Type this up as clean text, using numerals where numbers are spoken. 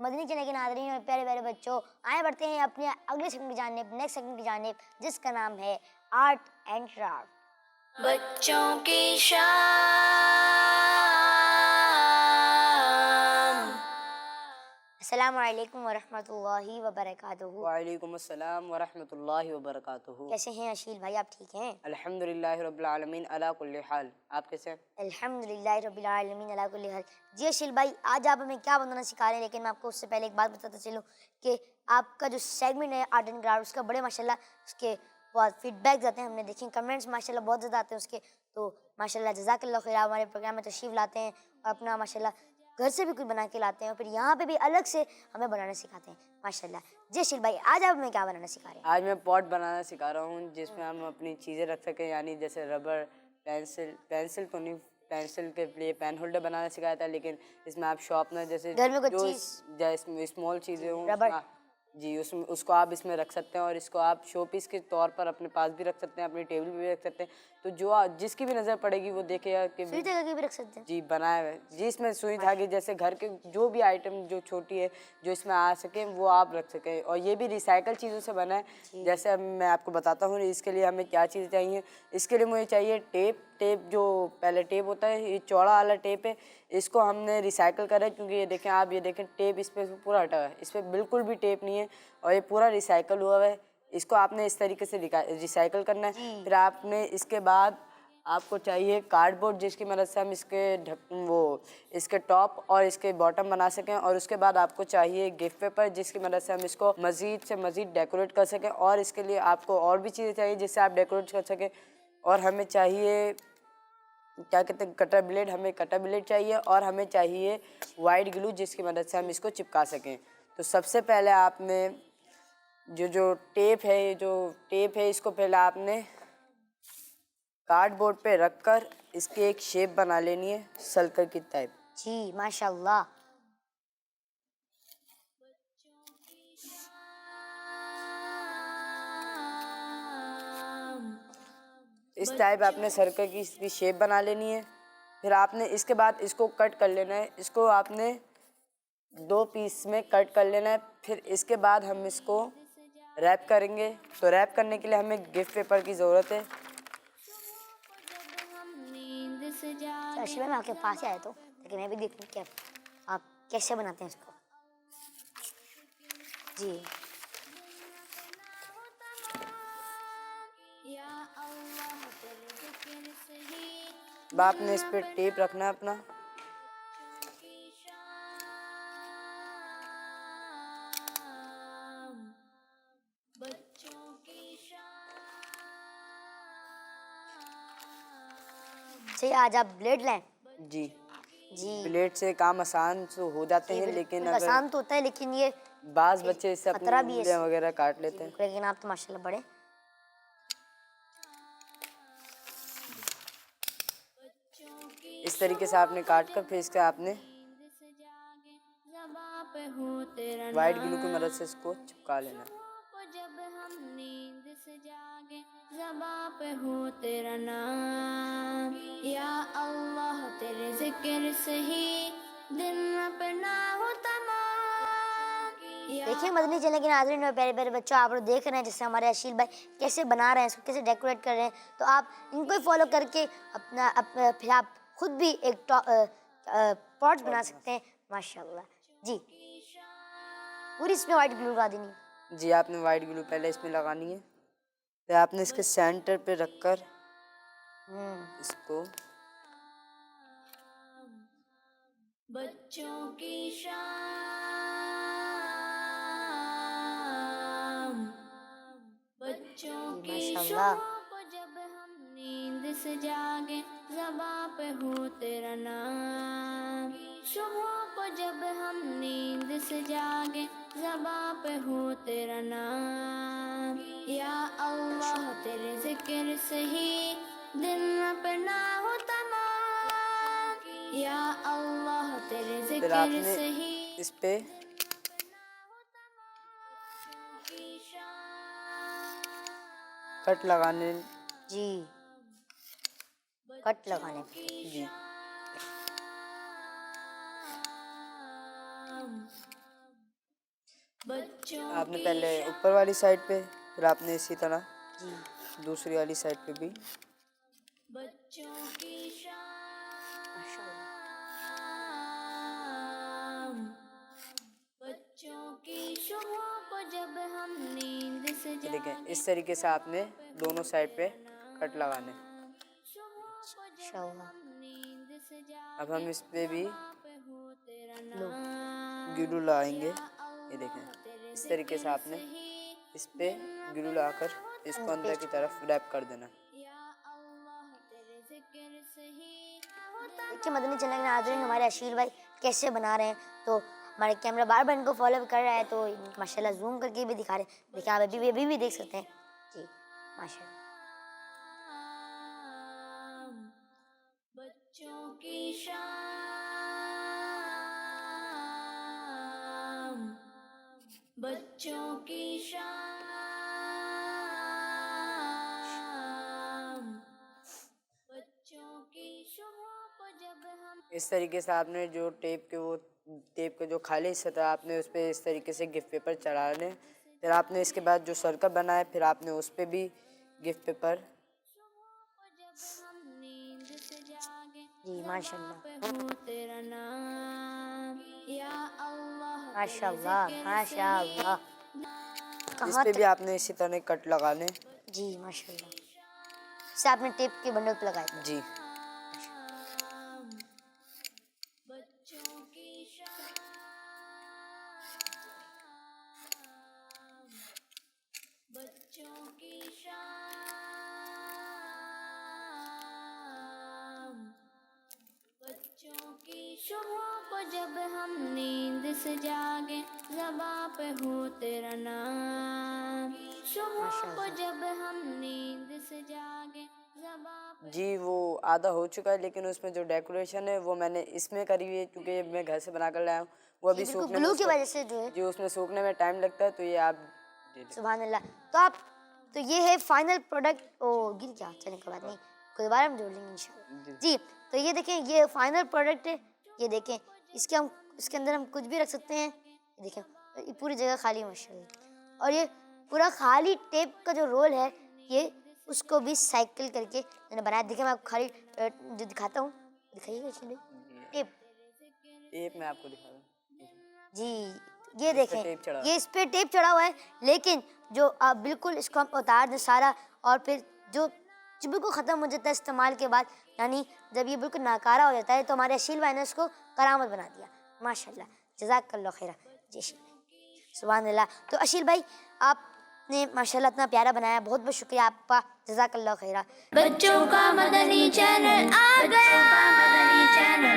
Madani channel के नाज़रीन और प्यारे प्यारे बच्चों, आए बढ़ते हैं अपने अगले सेगमेंट की जानिब, नेक्स्ट सेगमेंट की जानिब, जिसका नाम है आर्ट एंड क्राफ्ट। बच्चों की शाम। अस्सलामु अलैकुम वरहमतुल्लाहि वबरकातुहू। वालेकुम अस्सलाम वरहमतुल्लाहि वबरकातुहू। कैसे हैं अशील भाई, आप ठीक हैं? अल्हम्दुलिल्लाहि रब्बिल आलमीन अला कुल्ली हाल। आप कैसे हैं? अल्हम्दुलिल्लाहि रब्बिल आलमीन अला कुल्ली हाल। जी अशील भाई, आज आप हमें क्या बनाना सिखा रहे हैं, लेकिन मैं आपको उससे पहले एक बात बताता चलूँ कि आपका जो सेगमेंट है आर्ट एंड क्राफ्ट, उसका बड़े माशाल्लाह उसके बहुत फीडबैक आते हैं। हमने देखे कमेंट्स माशाल्लाह बहुत ज़्यादा आते हैं उसके, तो माशाल्लाह जज़ाकल्लाह खैर, आप हमारे प्रोग्राम में तशरीफ़ लाते हैं और अपना माशाल्लाह घर से भी कुछ बना के लाते हैं और फिर यहाँ पे भी अलग से हमें बनाना सिखाते हैं माशाल्लाह। जी अशील भाई, आज आप हमें क्या बनाना सिखा रहे हैं? आज मैं पॉट बनाना सिखा रहा हूँ जिसमें हम अपनी चीज़ें रख सकें, यानी जैसे रबर, पेंसिल तो नहीं, पेंसिल के लिए पेन होल्डर बनाना सिखाया था, लेकिन इसमें आप शॉर्पनर जैसे घर में कुछ जो चीज़ स्मॉल चीज़ें हों रबर, जी उसको आप इसमें रख सकते हैं और इसको आप शो पीस के तौर पर अपने पास भी रख सकते हैं, अपनी टेबल पे भी रख सकते हैं। तो जो जिसकी भी नज़र पड़ेगी वो देखेगा कि सुई धागे के भी रख सकते हैं। जी बनाया हुआ है जी। इसमें सुई धागे जैसे घर के जो भी आइटम जो छोटी है जो इसमें आ सके वो आप रख सकें, और ये भी रिसाइकल चीज़ों से बना है। जैसे अब मैं आपको बताता हूँ इसके लिए हमें क्या चीज़ें चाहिए। इसके लिए मुझे चाहिए टेप जो पहले टेप होता है, ये चौड़ा वाला टेप है, इसको हमने रिसाइकल करा है क्योंकि ये देखें आप, ये देखें टेप इस पर पूरा हटा हुआ है, इस पर बिल्कुल भी टेप नहीं है और ये पूरा रिसाइकल हुआ है। इसको आपने इस तरीके से रिसाइकल करना है। फिर आपने इसके बाद आपको चाहिए कार्डबोर्ड, जिसकी मदद से हम इसके टॉप और इसके बॉटम बना सकें, और उसके बाद आपको चाहिए गिफ्ट पेपर, जिसकी मदद से हम इसको मज़ीद से मज़ीद डेकोरेट कर सकें, और इसके लिए आपको और भी चीज़ें चाहिए जिससे आप डेकोरेट कर सकें। और हमें चाहिए क्या कहते हैं कटर ब्लेड, हमें कटर ब्लेड चाहिए, और हमें चाहिए वाइट ग्लू जिसकी मदद से हम इसको चिपका सकें। तो सबसे पहले आपने जो टेप है इसको पहले आपने कार्डबोर्ड पे रखकर इसकी एक शेप बना लेनी है सर्कल की टाइप। जी माशाल्लाह। इस टाइप आपने सर्कल की इसकी शेप बना लेनी है। फिर आपने इसके बाद इसको कट कर लेना है, इसको आपने 2 पीस में कट कर लेना है। फिर इसके बाद हम इसको रैप करेंगे। तो रैप करने के लिए हमें गिफ्ट पेपर की ज़रूरत है। अशील भाई, मैं आपके पास ही आया तो, लेकिन मैं भी देखूँ कि आप कैसे बनाते हैं इसको। जी अब आपने इस पर टेप रखना है अपना। सही, आज आप ब्लेड लें। जी जी ब्लेड से काम आसान तो हो जाते हैं, लेकिन अगर आसान तो होता है, लेकिन ये बाज़ बच्चे इससे अपनी खतरा भी है उंगलियां वगैरह काट लेते हैं। लेकिन आप तो माशाल्लाह बड़े। इस तरीके से आपने काट कर फिर इसके आपने वाइट ग्लू की मदद से इसको चिपका लेना है। जब हम नींद से जागे ज़बां पे हो तेरा नाम, या अल्लाह तेरे जिक्र से ही दिन अपना हो तमाम। देखिए मदनी चैनल के नाज़रीन और प्यारे प्यारे बच्चों, आप लोग देख रहे हैं जैसे हमारे अशील भाई कैसे बना रहे हैं, इसको कैसे डेकोरेट कर रहे हैं। तो आप इनको ही फॉलो करके फिर आप खुद भी एक पॉट बना सकते हैं माशाल्लाह। जी पूरी इसमें वाइट ग्लू लगा देनी है। जी आपने वाइट ग्लू पहले इसमें लगानी है, फिर आपने इसके सेंटर पे रखकर इसको बच्चों की शाम, बच्चों की माशाल्लाह। को जब हम नींद से जागे ज़बां पे हो तेरा नाम, सुबह को जब हम नींद से जागे ज़बां पे हो तेरा नाम, या अल्लाह तेरे जिक्र से ही दिन अपना हो तमाम, या अल्लाह तेरे फिर जिक्र आपने से ही इस पे कट लगाने। जी कट लगाने जी बच्चों आपने की पहले ऊपर वाली साइड पे, फिर आपने इसी तरह जी दूसरी वाली साइड पे भी। बच्चों की माशाल्लाह। शाम बच्चों की सुबह को जब हम नींद से ये देखें, जागे इस तरीके से आपने दोनों साइड पे कट लगाने। सुबह को जब माशाल्लाह। हम नींद से अब जागे हम इस पे भी ज़बां पे हो तेरा लो नाम ग्लू लगाएंगे। या ये अल्लाह देखें, तेरे इस तरीके से ज़िक्र आपने से ही इस पे ग्लू लगाकर इसको अंदर की तरफ रैप कर देना। या अल्लाह तेरे ज़िक्र से ही देखिए मदनी चैनल के नाज़रीन हमारे अशील भाई कैसे बना रहे हैं, तो हमारे कैमरा बार बार इनको फॉलो कर रहा है, तो माशाल्लाह जूम करके भी दिखा रहे हैं। देखिए आप अभी भी देख सकते हैं जी माशाल्लाह। शाम बच्चों की शाम बच्चों की शाम बच्चों की सुबह को जब हम इस तरीके से आपने जो टेप के जो खाली हिस्सा था आपने उस पर इस तरीके से गिफ्ट पेपर चढ़ाने। फिर आपने इसके बाद जो सर्कल बनाया फिर आपने उस पर भी गिफ्ट पेपर। नींद से जागे जी माशाल्लाह पे हो तेरा नाम या अल्लाह माशाल्लाह माशाल्लाह। इस कहाँ पे तक भी आपने इसी तरह कट लगाने। जी माशाल्लाह। इसे आपने टेप के बंडल पे लगाया था। जी बच्चों की शाम बच्चों की शाम बच्चों की सुबह को जब हम नींद से जागे ज़बां पे हो तेरा नाम सुबह को जब हम नींद से जागे ज़बां पे जी, वो आधा हो चुका है, लेकिन उसमें जो डेकोरेशन है वो मैंने इसमें करी हुई है क्योंकि ये मैं घर से बना कर लाया हूँ। वो अभी ये बिल्कुल सूखने में ग्लू की उसको वजह से जो है जी उसमें सूखने में टाइम लगता है, तो ये आप दे दें। सुभान अल्लाह। तो ये है फाइनल प्रोडक्ट। ओ गिर गया, चलिए कोई बात नहीं, कोई दोबारा हम जोड़ लेंगे इंशाल्लाह। जी तो ये देखें, ये फाइनल प्रोडक्ट है। ये देखें, इसके अंदर हम कुछ भी रख सकते हैं। ये देखें, ये पूरी जगह खाली माशाल्लाह। और ये पूरा खाली टेप का जो रोल है, ये उसको भी साइकिल करके मैंने बनाया। देखिए मैं आपको खाली जो दिखाता हूँ, दिखाइएगा चलिए टेप। टेप मैं आपको दिखा दूँ। जी ये इस पे देखें, टेप चढ़ा ये इस पे टेप चढ़ा हुआ है, लेकिन जो आप बिल्कुल इसको हम उतार दें सारा, और फिर जो बिल्कुल ख़त्म हो जाता है इस्तेमाल के बाद, यानी जब ये बिल्कुल नाकारा हो जाता है, तो हमारे अशील भाई ने इसको करामत बना दिया माशाल्लाह। जज़ाकल्लाह खैरा जी अशील भाई, सुभान अल्लाह। तो अशील भाई आपने माशाल्लाह इतना प्यारा बनाया, बहुत बहुत शुक्रिया आपका, जज़ाकल्लाह खैरा। बच्चों का मदनी चैनल आ गया।